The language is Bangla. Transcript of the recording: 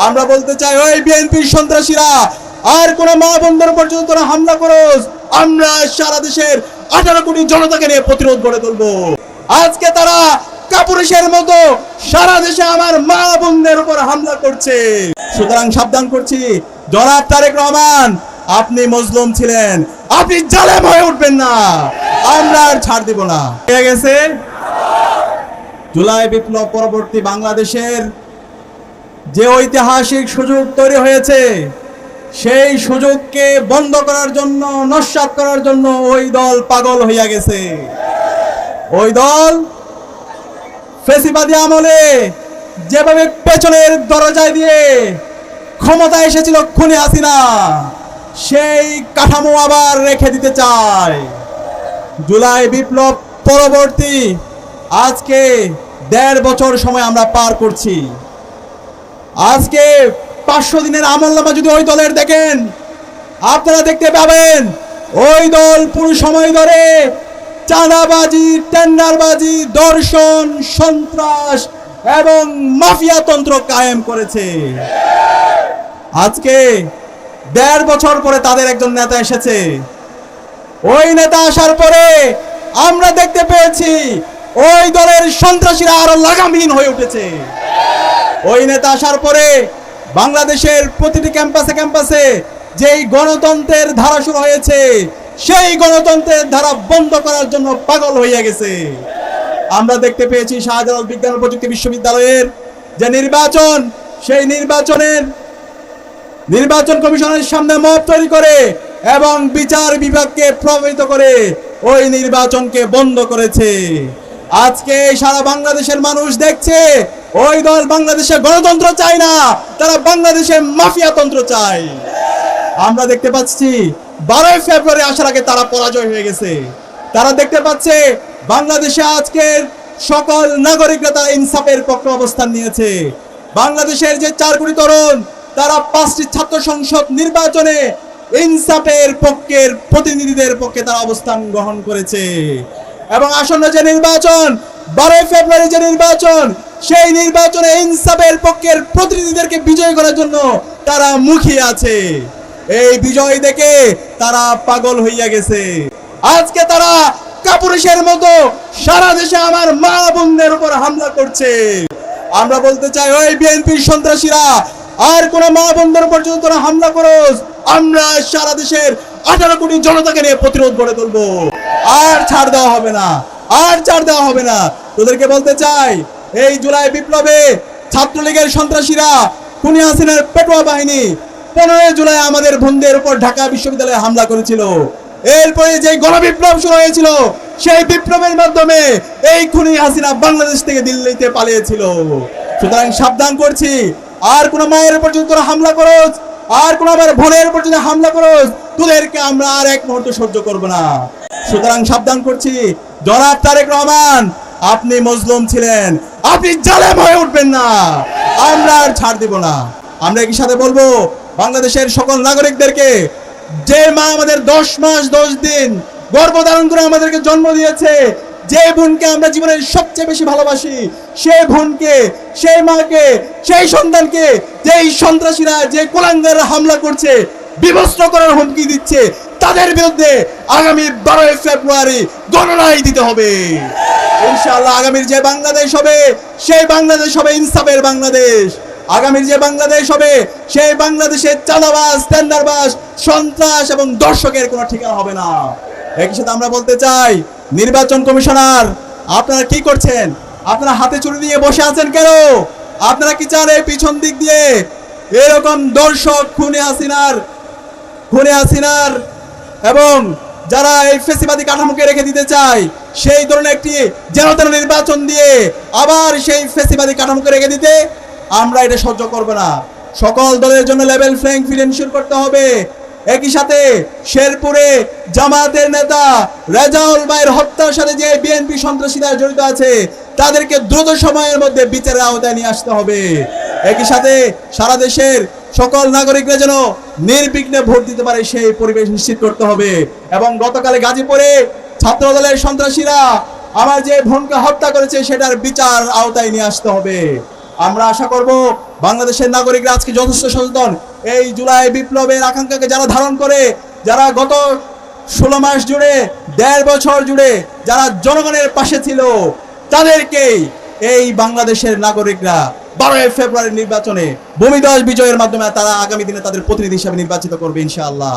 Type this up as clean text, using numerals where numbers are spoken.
আমরা বলতে চাই, ওই বিএনপির সন্ত্রাসীরা আর কোন মা বোনদের উপর যদি তোরা হামলা করোস, আমরা সারা দেশের 18 কোটি জনতাকে নিয়ে প্রতিরোধ গড়ে তুলবো। আজকে তারা কাপুরুষের মতো সারা দেশে আমার মা বোনদের উপর হামলা করছে। সুতরাং সাবধান করছি, জনাব তারেক রহমান, আপনি মজলুম ছিলেন, আপনি জালেম হয়ে উঠবেন না, আমরা আর ছাড় দিব না। হয়ে গেছে জুলাই বিপ্লব পরবর্তী বাংলাদেশের যে ঐতিহাসিক সুযোগ তৈরি হয়েছে, সেই সুযোগকে বন্ধ করার জন্য, নস্যাৎ করার জন্য ওই দল পাগল হইয়া গেছে। ওই দল ফ্যাসিবাদী আমলে যেভাবে পেছনের দরজায় দিয়ে ক্ষমতা এসেছিল খুনি হাসিনা, সেই কাঠামো আবার রেখে দিতে চায়। জুলাই বিপ্লব পরবর্তী আজকে 1.5 বছর সময় আমরা পার করছি। আজকে 500 দিনের আমলনামা যদি ওই দলের দেখেন, আপনারা দেখতে পাবেন ওই দল পুরো সময় ধরে চাঁদাবাজি, টেন্ডারবাজি, দর্শন, সন্ত্রাস এবং মাফিয়া তন্ত্র কায়েম করেছে। আজকে 1.5 বছর পরে তাদের একজন নেতা এসেছে। ওই নেতা আসার পরে আমরা দেখতে পেয়েছি ওই দলের সন্ত্রাসীরা আরো লাগামহীন হয়ে উঠেছে। ওই নেতা আসার পরে বাংলাদেশের প্রতিটি ক্যাম্পাসে ক্যাম্পাসে যেই গণতন্ত্রের ধারা শুরু হয়েছে, সেই গণতন্ত্রের ধারা বন্ধ করার জন্য পাগল হয়ে গেছে। আমরা দেখতে পেয়েছি শাহজালাল বিজ্ঞান ও প্রযুক্তি বিশ্ববিদ্যালয়ের যে নির্বাচন, সেই নির্বাচন কমিশনের সামনে মব তৈরি করে এবং বিচার বিভাগকে প্রভাবিত করে ওই নির্বাচনকে বন্ধ করেছে। আজকে সারা বাংলাদেশের মানুষ দেখছে ওই দল বাংলাদেশে গণতন্ত্র চায় না, তারা বাংলাদেশে মাফিয়া তন্ত্র চায়। আমরা দেখতে পাচ্ছি 12 ফেব্রুয়ারি আসার আগে তারা পরাজয় হয়ে গেছে। তারা দেখতে পাচ্ছে বাংলাদেশে আজকের সকল নাগরিকরা তারা ইনসাফের পক্ষে অবস্থান নিয়েছে। বাংলাদেশের যে 4 কোটি তরুণ, তারা 5টি ছাত্র সংসদ নির্বাচনে ইনসাফের পক্ষের প্রতিনিধিদের পক্ষে তারা অবস্থান গ্রহণ করেছে। এবং আসন্ন যে নির্বাচন, 12 ফেব্রুয়ারি যে নির্বাচন, সেই নির্বাচনে ইনসাফের পক্ষের প্রতিনিধিদেরকে বিজয় করার জন্য তারা মুখিয়ে আছে। এই বিজয় দেখে তারা পাগল হইয়া গেছে। আজকে তারা কাপুরুষের মতো সারা দেশে আমার মা বোনদের উপর হামলা করছে। আমরা বলতে চাই, ওই বিএনপির সন্ত্রাসীরা আর কোন মা বোনদের উপর যদি তোরা হামলা করোস, আমরা সারা দেশের 18 কোটি জনতাকে নিয়ে প্রতিরোধ গড়ে তুলবো। আর ছাড় দেওয়া হবে না, আর ছাড় দেওয়া হবে না। তোদেরকে বলতে চাই, এই জুলাই বিপ্লবে ছাত্রলীগের সন্ত্রাসীরা, খুনি হাসিনার পেটোয়া বাহিনী 15 জুলাই আমাদের বোনদের উপর ঢাকা বিশ্ববিদ্যালয়ে হামলা করেছিল। এরপরে যে গণবিপ্লব শুরু হয়েছিল, সেই বিপ্লবের মাধ্যমে এই খুনি হাসিনা বাংলাদেশ থেকে দিল্লিতে পালিয়েছিল। সুতরাং সাবধান করছি, আর কোন মায়ের উপর যদি তোরা হামলা করোস, আর কোন আমার বোনের উপর যদি হামলা করোস, তোদেরকে আমরা আর এক মুহূর্ত সহ্য করব না। সুতরাং সাবধান করছি, জনাব তারেক রহমান, আপনি মজলুম ছিলেন, আপনি জালেম হয়ে উঠবেন না, আমরা আর ছাড় দিব না। আমরা একই সাথে বলবো বাংলাদেশের সকল নাগরিকদেরকে, যে মা আমাদের 10 মাস 10 দিন গর্ভধারণ করে আমাদেরকে জন্ম দিয়েছে, যে বোনকে আমরা জীবনের সবচেয়ে বেশি ভালোবাসি, সেই বোনকে, সেই মাকে, সেই সন্তানকে যেই সন্ত্রাসীরা, যে কুলাঙ্গাররা হামলা করছে, বিভস্ত করার হুমকি দিচ্ছে, তাদের বিরুদ্ধে আগামী 12 ফেব্রুয়ারি গণনায় দিতে হবে। ইনশাআল্লাহ আগামীর যে বাংলাদেশ হবে, সেই বাংলাদেশ হবে ইনসাফের বাংলাদেশ। আগামীর যে বাংলাদেশ হবে, সেই বাংলাদেশে চাঁদাবাজ, টেন্ডারবাজ, সন্ত্রাস এবং দর্শকের কোনো ঠিকানা হবে না। একই সাথে আমরা বলতে চাই, নির্বাচন কমিশনার, আপনারা কি করছেন? আপনারা হাতে চুরি নিয়ে বসে আছেন কেন? আপনারা কি চান এই পিছন দিক দিয়ে এরকম দর্শক, খুনি হাসিনার এবং যারা এই ফ্যাসিবাদী কাঠামোকে রেখে দিতে চায়, সেই ধরনের একটি যেন তেন নির্বাচন দিয়ে আবার সেই ফ্যাসিবাদী কাঠামোকে রেখে দিতে আমরা এটা সহ্য করব না। সকল দলের জন্য লেভেল প্লেইং ফিল্ড এনশিওর করতে হবে। একই সাথে শেরপুরে জামাতের নেতা রেজাউল ভাইয়ের হত্যার সাথে যে বিএনপি সন্ত্রাসীরা জড়িত আছে, তাদেরকে দ্রুত সময়ের মধ্যে বিচারের আওতায় নিয়ে আসতে হবে। একই সাথে সারা দেশের সকল নাগরিকরা যেন নির্বিঘ্নে ভোট দিতে পারে, সেই পরিবেশ নিশ্চিত করতে হবে। এবং গতকালে গাজীপুরে ছাত্র দলের সন্ত্রাসীরা আমার যে বোনকে হত্যা করেছে, সেটার বিচার আওতায় নিয়ে আসতে হবে। আমরা আশা করব বাংলাদেশের নাগরিকরা আজকে যথেষ্ট সচেতন। এই জুলাই বিপ্লবের আকাঙ্ক্ষাকে যারা ধারণ করে, যারা গত 16 মাস জুড়ে, 1.5 বছর জুড়ে যারা জনগণের পাশে ছিল, তাদেরকেই এই বাংলাদেশের নাগরিকরা 12 ফেব্রুয়ারি নির্বাচনে ভূমিধস বিজয়ের মাধ্যমে তারা আগামী দিনে তাদের প্রতিনিধি হিসেবে নির্বাচিত করবে ইনশাআল্লাহ।